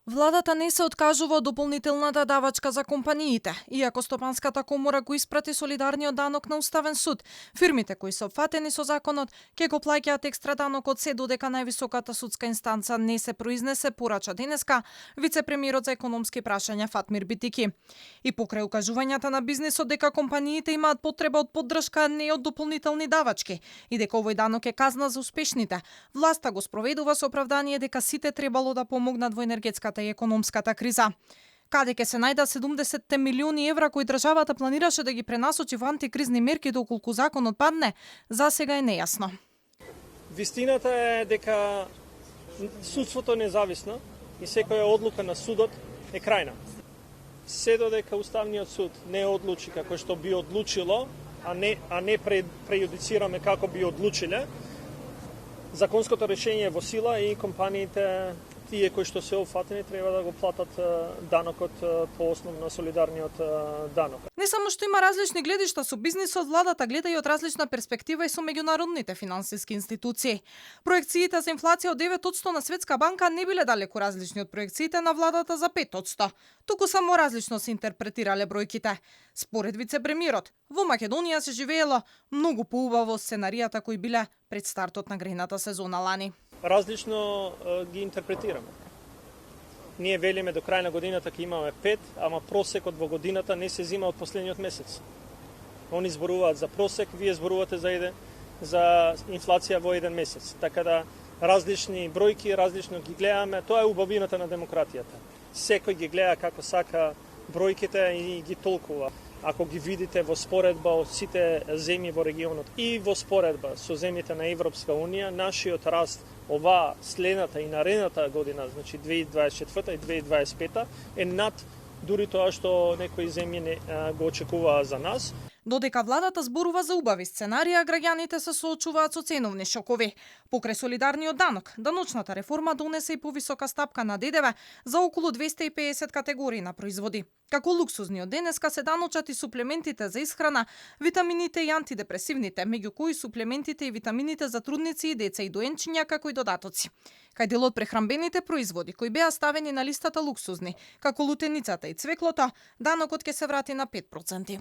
Владата не се откажува од дополнителната давачка за компаниите, иако Стопанската комора го испрати солидарниот данок на Уставен суд. Фирмите кои се опфатени со законот ќе го плаќаат екстра данокот се додека највисоката судска инстанца не се произнесе, порача денеска вице-премиерот за економски прашања Фатмир Битики. И покрај укажувањата на бизнисот дека компаниите имаат потреба од поддршка, а не од дополнителни давачки, и дека овој данок е казна за успешните, власта го спроведува со оправдание дека сите требало да помогнат во енергетската и економската криза. Каде ќе се најдат 70 милиони евра кои државата планираше да ги пренасочи во антикризни мерки доколку законот падне, за сега е нејасно. Вистината е дека судството е независно и секоја одлука на судот е крајна. Се додека Уставниот суд не одлучи како што би одлучило, а не прејудицираме како би одлучиле, законското решение е во сила и компаниите тие кои што се офатени треба да го платат данокот по основ на солидарниот данок. Не само што има различни гледишта со бизнисот, владата гледа и од различна перспектива и со меѓународните финансиски институции. Проекциите за инфлација од 9% на Светска банка не биле далеку различни од проекциите на владата за 5%. Туку само различно се интерпретирале бројките. Според вице-премиерот, во Македонија се живеело многу поубаво сценаријата кои биле пред стартот на грејната сезона лани. Различно ги интерпретираме. Ние велиме до крај на годината ќе имаме 5, ама просекот во годината не се зима од последниот месец. Они зборуваат за просек, вие зборувате за инфлација во еден месец. Така да различни бројки, различно ги гледаме, тоа е убавината на демократијата. Секој ги гледа како сака бројките и ги толкува. Ако ги видите во споредба од сите земји во регионот и во споредба со земјите на Европска Унија, нашиот раст оваа следната и наредната година, значи 2024 и 2025, е над дури тоа што некои земји го очекуваа за нас. Додека владата зборува за убави сценарија, граѓаните се соочуваат со ценовни шокови. Покрај солидарниот данок, даночната реформа донесе и повисока стапка на ДДВ за околу 250 категории на производи. Како луксузниот денеска се даночат и суплементите за исхрана, витамините и антидепресивните, меѓу кои суплементите и витамините за трудници и деца и доенчиња, како и додатоци. Кај дел од прехранбените производи кои беа ставени на листата луксузни, како лутеницата и цвеклото, данокот ќе се врати на 5%.